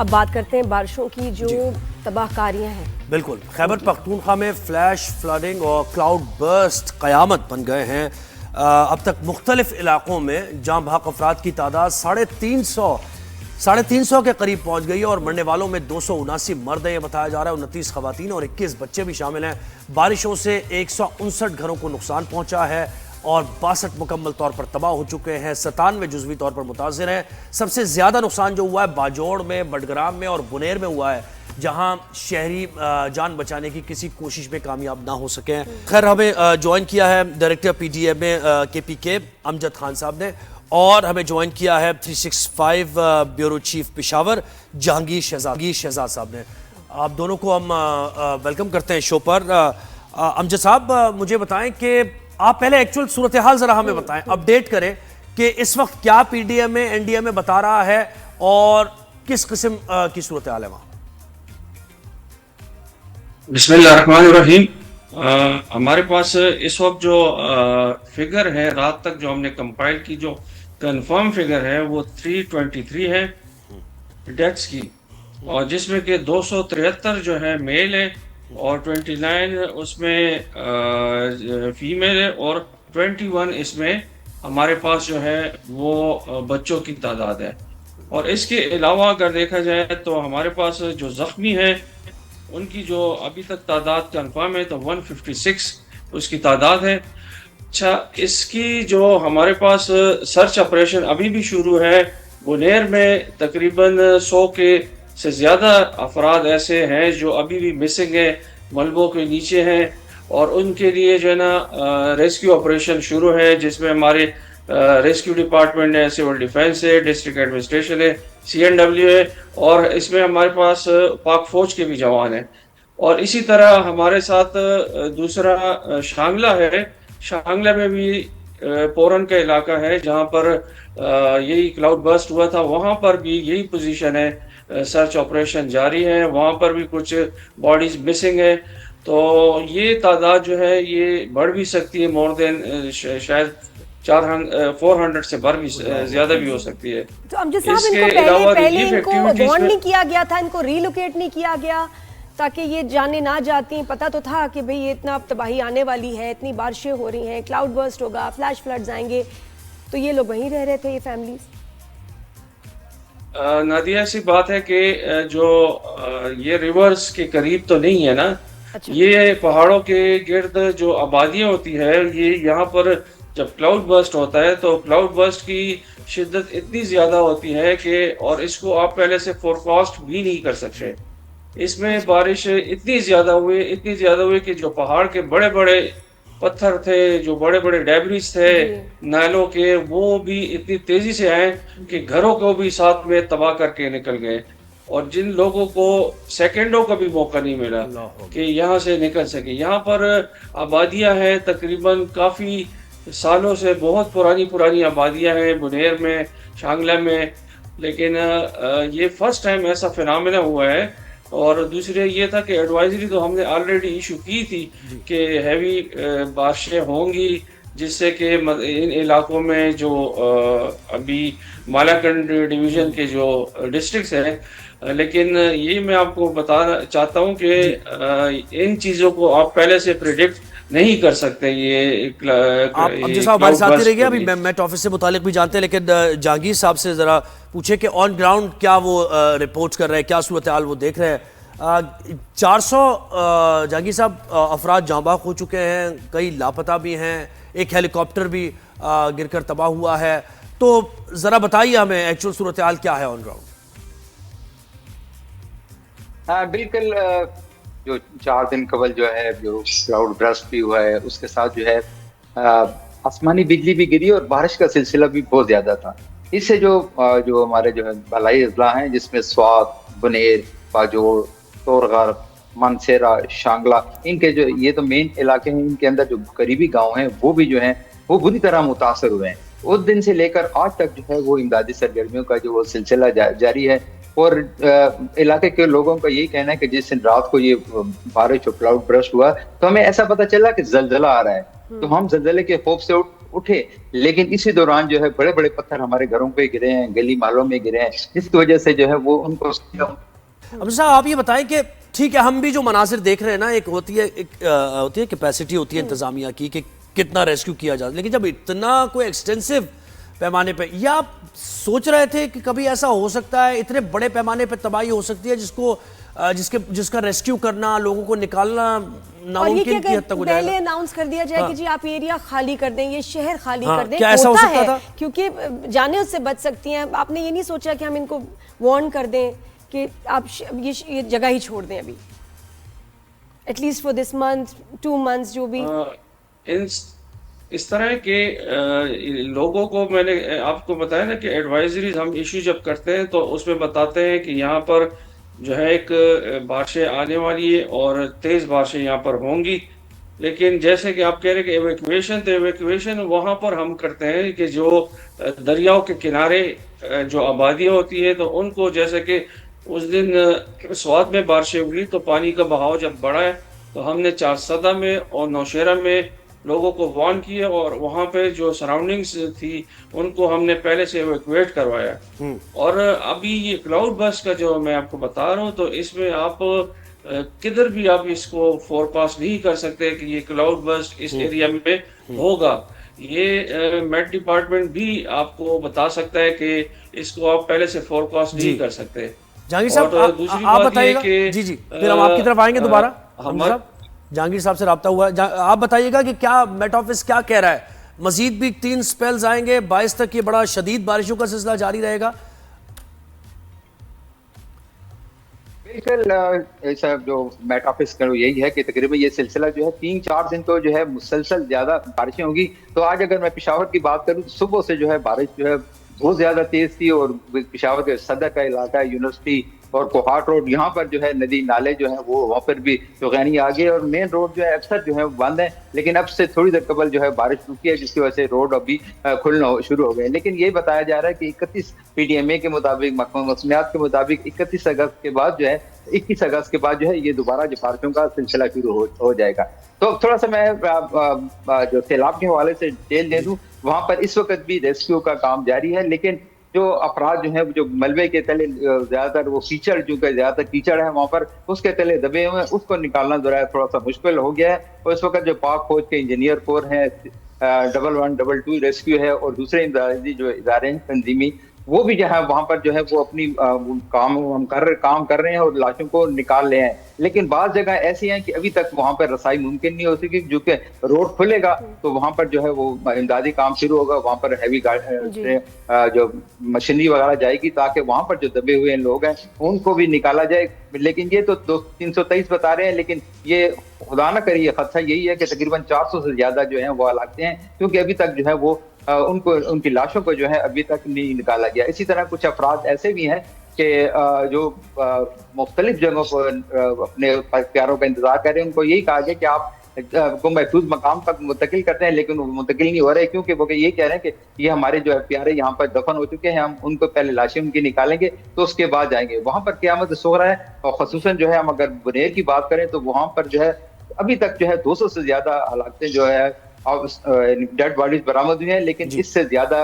اب بات کرتے ہیں بارشوں کی جو تباہ کاریاں ہیں. بالکل. خیبر پختونخوا میں فلیش فلڈنگ اور کلاؤڈ برسٹ قیامت بن گئے ہیں. اب تک مختلف علاقوں میں جاں بحق افراد کی تعداد 350 کے قریب پہنچ گئی ہے اور مرنے والوں میں 279 مرد ہیں یہ بتایا جا رہا ہے. 29 خواتین اور 21 بچے بھی شامل ہیں. بارشوں سے 159 گھروں کو نقصان پہنچا ہے اور 62 مکمل طور پر تباہ ہو چکے ہیں. 97 جزوی طور پر متاثر ہیں. سب سے زیادہ نقصان جو ہوا ہے باجوڑ میں، بڈگرام میں اور بنیر میں ہوا ہے، جہاں شہری جان بچانے کی کسی کوشش میں کامیاب نہ ہو سکے ہیں. خیر ہمیں جوائن کیا ہے ڈائریکٹر پی ڈی اے میں KPK امجد خان صاحب نے، اور ہمیں جوائن کیا ہے 365 بیورو چیف پشاور جہانگیر شہزاد صاحب نے. آپ دونوں کو ہم ویلکم کرتے ہیں شو پر. امجد صاحب مجھے بتائیں کہ آپ پہلے ایکچوئل صورتحال ذرا ہمیں بتائیں، اپڈیٹ کریں کہ اس وقت کیا پی ڈی ایم میں NDA میں بتا رہا ہے اور کس قسم کی صورتحال ہے وہاں. بسم اللہ الرحمن الرحیم. ہمارے پاس اس وقت جو فگر ہے رات تک جو ہم نے کمپائل کی، جو کنفرم فگر ہے وہ 323 ہے ڈیتھس کی، اور جس میں کہ 273 جو ہے میل ہے اور 29 اس میں فیمیل ہے اور 21 اس میں ہمارے پاس جو ہے وہ بچوں کی تعداد ہے. اور اس کے علاوہ اگر دیکھا جائے تو ہمارے پاس جو زخمی ہیں ان کی جو ابھی تک تعداد کنفرم ہے تو 156 اس کی تعداد ہے. اچھا، اس کی جو ہمارے پاس سرچ آپریشن ابھی بھی شروع ہے. بنیر میں تقریباً 100 کے سے زیادہ افراد ایسے ہیں جو ابھی بھی مسنگ ہیں، ملبوں کے نیچے ہیں، اور ان کے لیے جو ہے نا ریسکیو آپریشن شروع ہے، جس میں ہمارے ریسکیو ڈپارٹمنٹ ہے، سول ڈیفینس ہے، ڈسٹرکٹ ایڈمنسٹریشن ہے، CNW ہے، اور اس میں ہمارے پاس پاک فوج کے بھی جوان ہیں. اور اسی طرح ہمارے ساتھ دوسرا شانگلہ ہے. شانگلہ میں بھی پورن کا علاقہ ہے جہاں پر یہی کلاؤڈ برسٹ ہوا تھا، وہاں پر بھی یہی پوزیشن ہے. سرچ آپریشن جاری ہے، وہاں پر بھی کچھ باڈیز مسنگ ہے. تو یہ تعداد جو ہے یہ بڑھ بھی سکتی ہے، مور دین شاید 400 سے بڑھ بھی زیادہ بھی ہو سکتی ہے. تو امجد صاحب ان کو پہلے ان کو وارن نہیں کیا گیا تھا، ان کو ریلوکیٹ نہیں کیا گیا تاکہ یہ جانے نہ جاتی؟ پتہ تو تھا کہ بھئی یہ اتنا تباہی آنے والی ہے، اتنی بارشیں ہو رہی ہیں، کلاؤڈ برسٹ ہوگا، فلیش فلڈز آئیں گے، تو یہ لوگ وہیں رہ رہے تھے یہ فیملیز؟ نادیہ ایسی بات ہے کہ جو یہ ریورز کے قریب تو نہیں ہے نا. یہ پہاڑوں کے گرد جو آبادیاں ہوتی ہے، یہ یہاں پر جب کلاؤڈ برسٹ ہوتا ہے تو کلاؤڈ برسٹ کی شدت اتنی زیادہ ہوتی ہے کہ اور اس کو آپ پہلے سے فورکاسٹ بھی نہیں کر سکتے. اس میں بارش اتنی زیادہ ہوئی کہ جو پہاڑ کے بڑے بڑے پتھر تھے، جو بڑے بڑے ڈیبریز تھے نائلوں کے، وہ بھی اتنی تیزی سے آئے کہ گھروں کو بھی ساتھ میں تباہ کر کے نکل گئے. اور جن لوگوں کو سیکنڈوں کا بھی موقع نہیں ملا کہ یہاں سے نکل سکے. یہاں پر آبادیاں ہیں تقریباً کافی سالوں سے، بہت پرانی آبادیاں ہیں بنیر میں، شانگلہ میں، لیکن یہ فرسٹ ٹائم ایسا فینامنا ہوا ہے. اور دوسرے یہ تھا کہ ایڈوائزری تو ہم نے آلریڈی ایشو کی تھی کہ ہیوی بارشیں ہوں گی، جس سے کہ ان علاقوں میں جو ابھی مالاکنڈ ڈویژن کے جو ڈسٹرکٹس ہیں، لیکن یہ میں آپ کو بتانا چاہتا ہوں کہ ان چیزوں کو آپ پہلے سے پریڈکٹ نہیں کر سکتے. یہ آپ امجد صاحب ہمارے ساتھ ہی رہ گیا. ابھی میٹ آفس سے متعلق بھی جانتے ہیں، لیکن جہانگیر صاحب سے ذرا پوچھیں کہ آن گراؤنڈ کیا وہ رپورٹس کر رہے ہیں، کیا صورتحال وہ دیکھ رہے ہیں. 400 جہانگیر صاحب افراد جاں بحق ہو چکے ہیں، کئی لاپتہ بھی ہیں، ایک ہیلی کاپٹر بھی گر کر تباہ ہوا ہے. تو ذرا بتائیے ہمیں ایکچوئل صورتحال کیا ہے آن گراؤنڈ. ہاں بالکل، جو 4 دن قبل جو ہے جو کلاؤڈ برسٹ بھی ہوا ہے، اس کے ساتھ جو ہے آسمانی بجلی بھی گری اور بارش کا سلسلہ بھی بہت زیادہ تھا. اس سے جو ہمارے جو ہے بالائی اضلاع ہیں، جس میں سوات، بنیر، باجوڑ، تورغر، منسیرہ، شانگلہ، ان کے جو یہ تو مین علاقے ہیں، ان کے اندر جو قریبی گاؤں ہیں وہ بھی جو ہیں وہ بری طرح متاثر ہوئے ہیں. اس دن سے لے کر آج تک جو ہے وہ امدادی سرگرمیوں کا جو وہ سلسلہ جاری ہے. اور علاقے کے لوگوں کا یہی کہنا ہے کہ جس دن رات کو یہ بارش اور کلاؤڈ برسٹ ہوا تو ہمیں ایسا پتہ چلا کہ زلزلہ آ رہا ہے. تو ہم زلزلے کے خوف سے उठे, लेकिन इसी दौरान जो है बड़े बड़े पत्थर हमारे घरों पे गिरे हैं, गली मालों में गिरे हैं, जिसकी वजह से जो है वो उनको अब साहब आप ये बताएं कि ठीक है हम भी जो मनाजिर देख रहे हैं ना, एक होती है कैपेसिटी होती है इंतजामिया की कि कितना रेस्क्यू किया जाए, लेकिन जब इतना कोई एक्सटेंसिव पैमाने पे, या आप सोच रहे थे कि कभी ऐसा हो सकता है इतने बड़े पैमाने पे तबाही हो सकती है जिसका रेस्क्यू करना, लोगों को निकालना नामुमकिन की हद तक हो जाएगा? पहले अनाउंस कर दिया जाए कि जी आप एरिया खाली कर दें, ये शहर खाली कर दें, क्या ऐसा हो सकता था? क्योंकि जाने उससे बच सकती हैं। आपने ये नहीं सोचा कि हम इनको वार्न कर दें कि आप ये जगह ही छोड़ दें अभी, at least for this month 2 months जो भी इस तरह के लोगों को मैंने आपको बताया ना कि एडवाइजरीज हम इशू जब करते हैं तो उसमें बताते हैं कि यहाँ पर जो है एक बारिशें आने वाली है और तेज़ बारिशें यहाँ पर होंगी, लेकिन जैसे कि आप कह रहे हैं कि एवेक्यूएशन, तो एवेक्यूएशन वहाँ पर हम करते हैं कि जो दरियाओं के किनारे जो आबादियाँ होती है तो उनको, जैसे कि उस दिन स्वात में बारिशें हुई तो पानी का बहाव जब बढ़ा है तो हमने चारसदा में और नौशेरा में लोगों को वार्न किया और वहाँ पे जो सराउंडिंग्स थी उनको हमने पहले से एवेक्यूएट करवाया। और अभी ये क्लाउड बर्स्ट का जो मैं आपको बता रहा हूँ, तो इसमें आप किधर भी आप इसको फोरकास्ट नहीं कर सकते कि ये क्लाउड बर्स्ट इस एरिया में होगा। ये मेट डिपार्टमेंट भी आपको बता सकता है कि इसको आप पहले से फोरकास्ट नहीं कर सकते। जहांगीर साहब दूसरी आप बात बताइएगा, कि जी फिर हम आपकी तरफ आएंगे दोबारा। जहांगीर साहब से रब्ता हुआ है, आप बताइएगा कि क्या मेट ऑफिस क्या कह रहा है, मजीद भी 3 स्पेल्स आएंगे, 22 तक ये बड़ा शदीद बारिशों का सिलसिला जारी रहेगा? बिल्कुल ऐसा जो मेट ऑफिस का यही है कि तकरीबन ये सिलसिला जो है 3-4 दिन तो जो है मुसलसल ज्यादा बारिशें होंगी। तो आज अगर मैं पेशावर की बात करूँ तो सुबह से जो है बारिश जो है बहुत ज्यादा तेज थी और पेशावर के सदर का इलाका, यूनिवर्सिटी और कोहाट रोड, यहाँ पर जो है नदी नाले जो है वो वहाँ पर भी चौगैनी आ गई और मेन रोड जो है अक्सर जो है बंद है, लेकिन अब से थोड़ी देर कबल जो है बारिश रुकी है जिसकी वजह से रोड अभी खुलना शुरू हो गए। लेकिन ये बताया जा रहा है कि 31 PDMA के मुताबिक, महकमा मौसमियात के मुताबिक 31 अगस्त के बाद जो है 21 अगस्त के बाद जो है ये दोबारा जो बारिशों का सिलसिला शुरू हो जाएगा। तो थोड़ा सा मैं जो सैलाब के हवाले से डिटेल दे दूं, वहाँ पर इस वक्त भी रेस्क्यू का काम जारी है, लेकिन जो अफराद जो है जो मलबे के तले ज्यादातर वो कीचड़, जो ज्यादातर कीचड़ है वहाँ पर उसके तले दबे हुए हैं, उसको निकालना जो है थोड़ा सा मुश्किल हो गया है। और इस वक्त जो पाक फौज के इंजीनियर कोर है, 1112 रेस्क्यू है और दूसरे जो इदारे हैं तंजीमी, वो भी जो है वहाँ पर जो है वो अपनी काम कर रहे हैं और लाशों को निकाल रहे हैं। लेकिन बाज़ जगह ऐसी हैं कि अभी तक वहाँ पर रसाई मुमकिन नहीं हो सकी, जो कि रोड खुलेगा तो वहाँ पर जो है वो इमदादी काम शुरू होगा, वहाँ पर हैवी जो मशीनरी वगैरह जाएगी ताकि वहाँ पर जो दबे हुए लोग हैं उनको भी निकाला जाए। लेकिन ये तो 323 बता रहे हैं, लेकिन ये खुदा न करिए खदशा यही है कि तकरीबन 400 से ज्यादा जो है वो हलाकते हैं, क्योंकि अभी तक जो है वो उनकी लाशों को जो है अभी तक नहीं निकाला गया। इसी तरह कुछ अफराद ऐसे भी हैं कि जो मुख्तलिफ जगहों पर अपने प्यारों का इंतजार कर रहे हैं, उनको यही कहा गया कि आप को महफूज मकाम तक मुंतकिल करते हैं, लेकिन वो मुंतकिल नहीं हो रहे, क्योंकि वो ये कह रहे हैं कि ये हमारे जो है प्यारे यहाँ पर दफन हो चुके हैं, हम उनको पहले लाशें उनकी निकालेंगे तो उसके बाद जाएंगे। वहाँ पर क़यामत सोरा है। और खसूसन जो है हम अगर बुनेर की बात करें तो वहाँ पर जो है अभी तक जो है 200 से ज्यादा हलाकतें जो है डेड बॉडीज बरामद हुई हैं, लेकिन इससे ज्यादा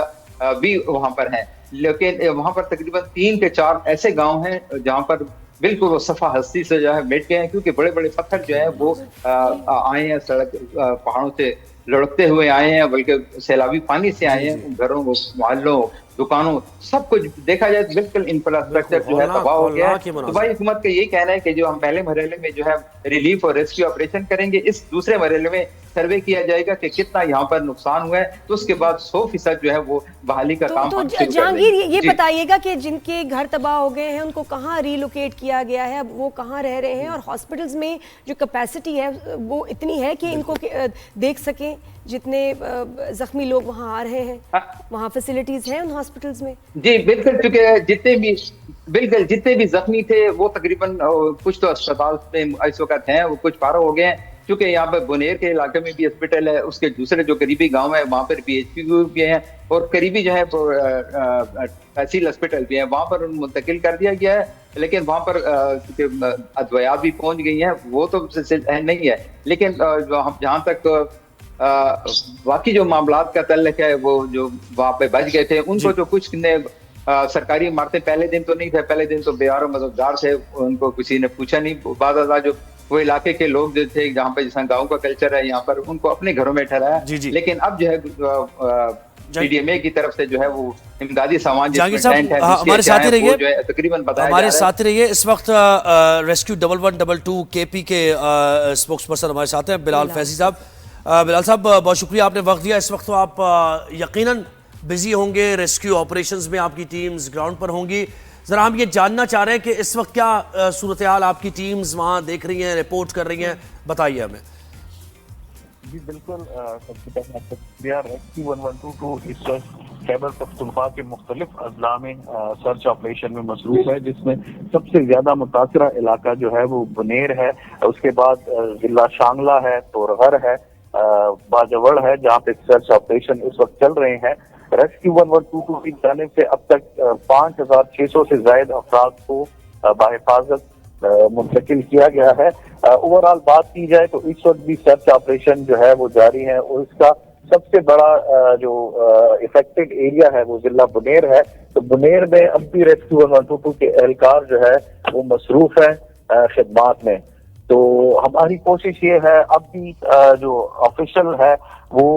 भी वहाँ पर हैं। लेकिन वहाँ पर तकरीबन 3 के 4 ऐसे गांव हैं जहाँ पर बिल्कुल वो सफा हस्ती से जो है मिट गए हैं, क्योंकि बड़े बड़े पत्थर जो है वो आए हैं, सड़क पहाड़ों से लुढ़कते हुए आए हैं, बल्कि सैलाबी पानी से आए हैं। घरों, मोहल्लों, दुकानों, सब कुछ देखा जाए बिल्कुल इंफ्रास्ट्रक्चर जो है तबाह हो गया है। दुबई हुकूमत का यही कहना है कि जो हम पहले मरहले में जो है रिलीफ और रेस्क्यू ऑपरेशन करेंगे, इस दूसरे मरहले में सर्वे किया जाएगा कि कितना यहाँ पर नुकसान हुआ है, तो उसके बाद 100% जो है वो बहाली का काम। तो जहांगीर ये बताइएगा कि जिनके घर तबाह हो गए हैं उनको कहाँ रिलोकेट किया गया है, अब वो कहाँ रह रहे हैं, और हॉस्पिटल्स में जो कैपेसिटी है वो इतनी है कि इनको देख सकें जितने जख्मी लोग वहाँ आ रहे हैं, वहाँ फैसिलिटीज हैं उन हॉस्पिटल्स में? जी बिल्कुल, क्योंकि जितने भी जख्मी थे वो तकरीबन कुछ तो अस्पताल में इस वक्त हैं, वो कुछ फारो हो गए हैं, क्योंकि यहाँ पर बुनेर के इलाके में भी हॉस्पिटल है, उसके दूसरे जो करीबी गांव है वहाँ पर PHP भी हैं, और करीबी जो है तहसील हॉस्पिटल भी है, वहाँ पर मुंतकिल कर दिया गया है। लेकिन वहाँ पर अदवायात भी पहुँच गई हैं, वो तो नहीं है। लेकिन जहाँ तक बाकी जो मामलात का तल्लक है, वो जो वहाँ पे बच गए थे उनको जो कुछ ने सरकारी इमारतें, पहले दिन तो नहीं थे, पहले दिन तो बेहार मददगार थे, उनको किसी ने पूछा नहीं। बाद जो वो इलाके के लोग जो थे, जहाँ पे जैसा गाँव का कल्चर है यहाँ पर, उनको अपने घरों में ठहराया। लेकिन अब जो है पीडीएमए की तरफ से जो है वो इमदादी सामान जहांगीर साहब हमारे साथ ही रहिए, तकरीबन बताया हमारे साथ ही रहिए। इस वक्त रेस्क्यू 1122 केपी के स्पोक्स पर्सन हमारे साथ हैं बिलाल फैजी साहब। बिलाल साहब बहुत शुक्रिया, आपने वक्त दिया। इस वक्त तो आप यकीनन बिजी होंगे, रेस्क्यू ऑपरेशंस में आपकी टीम्स ग्राउंड पर होंगी। ज़रा हम ये जानना चाह रहे हैं कि इस वक्त क्या सूरत हाल आपकी टीम्स वहाँ देख रही हैं, रिपोर्ट कर रही हैं, बताइए हमें। जी बिल्कुल, सबसे पहले आपका शुक्रिया। रेस्क्यू 1122 इस वक्त खैबर पख्तूनख्वा के मुख्तलिफ अजला में सर्च ऑपरेशन में मसरूफ है, जिसमें सबसे ज्यादा मुतासरा इलाका जो है वो बुनेर है, उसके बाद जिला शांगला है, तोरहर है, बाजवड़ है, जहाँ पे सर्च ऑपरेशन इस वक्त चल रहे हैं। रेस्क्यू 1122 की जानिब से अब तक 5600 से ज्यादा अफराद को बाहिफाजत मुंतकिल किया गया है। ओवरऑल बात की जाए तो इस वक्त भी सर्च ऑपरेशन जो है वो जारी है, और इसका सबसे बड़ा जो इफेक्टेड एरिया है वो जिला बुनेर है। तो बुनेर में अब भी रेस्क्यू 1122 के एहलकार जो है वो मसरूफ है खिदमात में। तो हमारी कोशिश ये है, अब भी जो ऑफिशियल है वो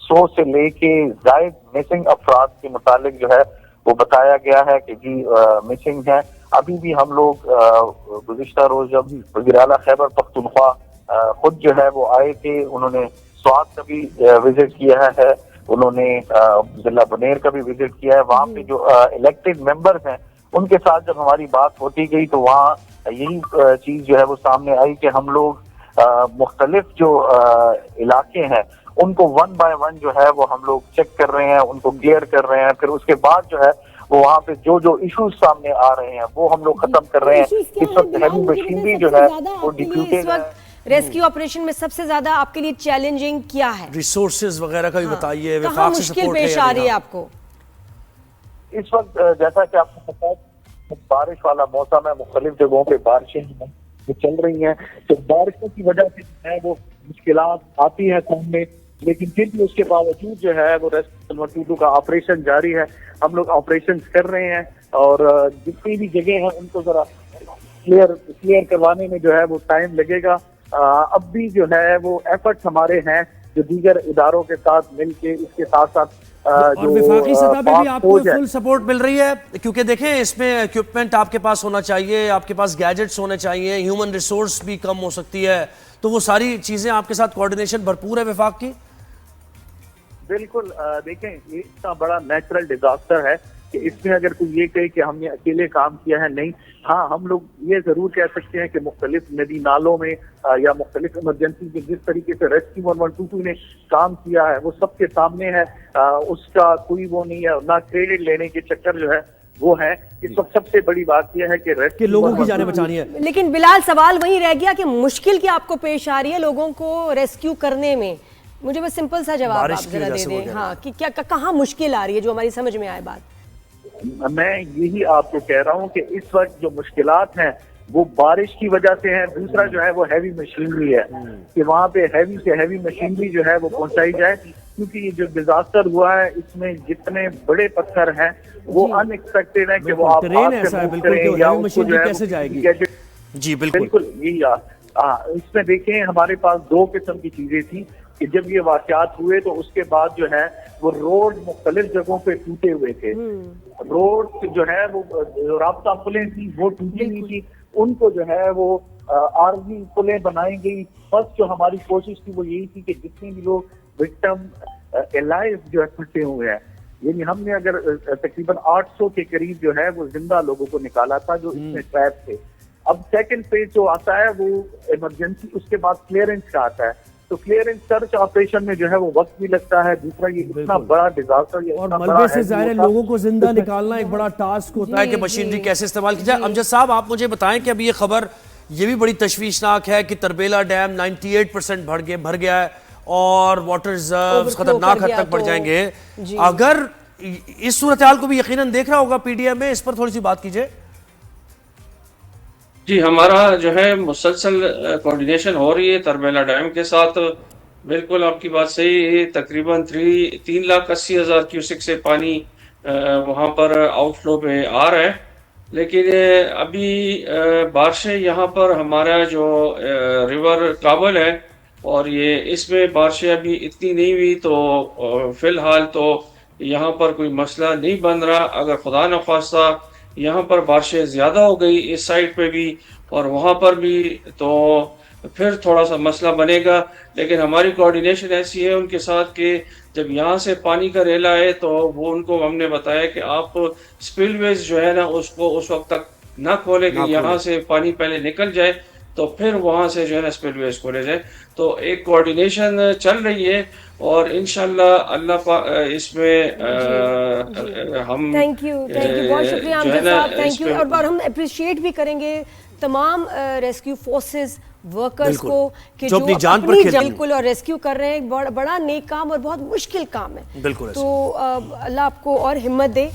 100 से लेके जायद मिसिंग अफराद के मुतालिक जो है वो बताया गया है कि जी मिसिंग है। अभी भी हम लोग गुज़िश्ता रोज जब वज़ीर आला खैबर पख्तूनख्वा खुद जो है वो आए थे, उन्होंने स्वात का भी विजिट किया है, उन्होंने जिला बुनेर का भी विजिट किया है। वहाँ पे जो इलेक्टेड मेंबर्स हैं उनके साथ जब हमारी बात होती गई तो वहाँ यही चीज जो है वो सामने आई कि हम लोग मुख्तलिफ जो इलाके हैं उनको वन बाय वन जो है वो हम लोग चेक कर रहे हैं, उनको क्लियर कर रहे हैं। फिर उसके बाद जो है वो वहाँ पे जो इश्यूज सामने आ रहे हैं वो हम लोग खत्म कर रहे हैं। इस वक्त हैवी मशीनरी जो है वो डिप्यूटेड है। रेस्क्यू ऑपरेशन में सबसे ज्यादा आपके लिए चैलेंजिंग क्या है? रिसोर्सेज वगैरह का भी बताइए, कहाँ मुश्किल पेश आ रही है आपको इस वक्त? जैसा कि आपको पता है बारिश वाला मौसम है, मुख्तलिफ जगहों पे बारिशें वो चल रही हैं, तो बारिशों की वजह से जो है वो मुश्किलात आती है सामने, लेकिन फिर भी उसके बावजूद जो है वो रेस्क्यू 1122 का ऑपरेशन जारी है। हम लोग ऑपरेशन कर रहे हैं और जितनी भी जगह हैं उनको जरा क्लियर करवाने में जो है वो टाइम लगेगा। अब भी जो है वो एफर्ट्स हमारे हैं जो दीगर इदारों के साथ मिलके, इसके साथ साथ और विफाकी सतह पे भी आपको फुल सपोर्ट मिल रही है, क्योंकि देखें इसमें इक्विपमेंट आपके पास होना चाहिए, आपके पास गैजेट्स होने चाहिए, ह्यूमन रिसोर्स भी कम हो सकती है, तो वो सारी चीजें आपके साथ कोऑर्डिनेशन भरपूर है विफाक की? बिल्कुल, देखें ये इतना बड़ा नेचुरल डिजास्टर है कि इसमें अगर कोई ये कहे कि हमने अकेले काम किया है, नहीं। हाँ, हम लोग ये जरूर कह सकते हैं कि मुख्तलिफ नदी नालों में या मुख्तलिफ इमरजेंसी में जिस तरीके से रेस्क्यू 1122 ने काम किया है वो सबके सामने है, उसका कोई वो नहीं है, ना क्रेडिट लेने के चक्कर जो है वो है। इस वक्त सबसे बड़ी बात यह है कि लोगों की जानें बचानी है। लेकिन बिलाल, सवाल वही रह गया कि मुश्किल क्या आपको पेश आ रही है लोगों को रेस्क्यू करने में? मुझे बस सिंपल सा जवाब आप जरा दे दें। हाँ, कि क्या कहाँ मुश्किल आ रही है जो हमारी समझ में आए बात। मैं यही आपको कह रहा हूँ कि इस वक्त जो मुश्किलात हैं वो बारिश की वजह से है। दूसरा जो है वो हैवी मशीनरी है कि वहाँ पे हैवी से हैवी मशीनरी जो है वो पहुंचाई जाए, क्योंकि ये जो डिजास्टर हुआ है इसमें जितने बड़े पत्थर हैं वो अनएक्सपेक्टेड है कि वो आप या उसको जो है कैसे जाएगी। जी बिल्कुल यही इसमें देखें हमारे पास दो किस्म की चीजें थी कि जब ये वाकयात हुए तो उसके बाद जो है वो रोड मुख्तलिफ जगहों पे टूटे हुए थे। रोड जो है वो राब्ता पुलें थी वो टूटी हुई थी, उनको जो है वो आर्मी पुलें बनाई गई। फर्स्ट जो हमारी कोशिश थी वो यही थी कि जितने भी लोग विक्टिम एलाइव जो है फंसे हुए हैं, यानी हमने अगर तकरीबन 800 के करीब जो है वो जिंदा लोगों को निकाला था जो इसमें ट्रैप थे। अब सेकंड फेज जो आता है वो इमरजेंसी, उसके बाद क्लियरेंस का आता है। तो क्लियरेंस सर्च ऑपरेशन में जो है वो वक्त भी लगता है। दूसरा ये इतना बड़ा डिजास्टर और मलबे से ज़ाहिर है लोगों को जिंदा निकालना एक बड़ा टास्क होता है कि मशीनरी कैसे इस्तेमाल की जाए। अमजद साहब, आप मुझे बताएं कि अभी ये खबर ये भी बड़ी तशवीशनाक है कि तरबेला डैम 98% भर गया है और वाटर रिजर्व्स खतरनाक हद तक बढ़ जाएंगे। अगर इस सूरत हाल को भी यकीनन देख रहा होगा पीडीएम में, इस पर थोड़ी सी बात कीजिए। जी, हमारा जो है मुसलसल कोऑर्डिनेशन हो रही है तरबेला डैम के साथ। بالکل آپ کی بات صحیح ہے. تقریباً 3,80,000 کیوسک سے پانی وہاں پر آؤٹ فلو میں آ رہا ہے. لیکن ابھی بارشیں یہاں پر ہمارا جو ریور کابل ہے اور یہ اس میں بارشیں ابھی اتنی نہیں ہوئی تو فی الحال تو یہاں پر کوئی مسئلہ نہیں بن رہا. اگر خدا نخواستہ یہاں پر بارشیں زیادہ ہو گئی اس سائڈ پہ بھی اور وہاں پر بھی تو پھر تھوڑا سا مسئلہ بنے گا. لیکن ہماری کوارڈینیشن ایسی ہے ان کے ساتھ کہ جب یہاں سے پانی کا ریلا ہے تو وہ ان کو ہم نے بتایا کہ آپ سپل ویز جو ہے نا اس کو اس وقت تک نہ کھولے کہ یہاں سے پانی پہلے نکل جائے تو پھر وہاں سے جو ہے نا سپل ویز کھولے جائے. تو ایک کوارڈینیشن چل رہی ہے اور انشاءاللہ اللہ اس میں ہم تھینک یو بہت شکریہ امجد صاحب, تھینک یو. اور ہم اپریشیٹ بھی کریں گے تمام ریسکیو فورسز ورکرز کو کہ جو اپنی جان پر بالکل اور ریسکیو کر رہے ہیں. بڑا نیک کام اور بہت مشکل کام ہے. بالکل. تو اللہ آپ کو اور ہمت دے.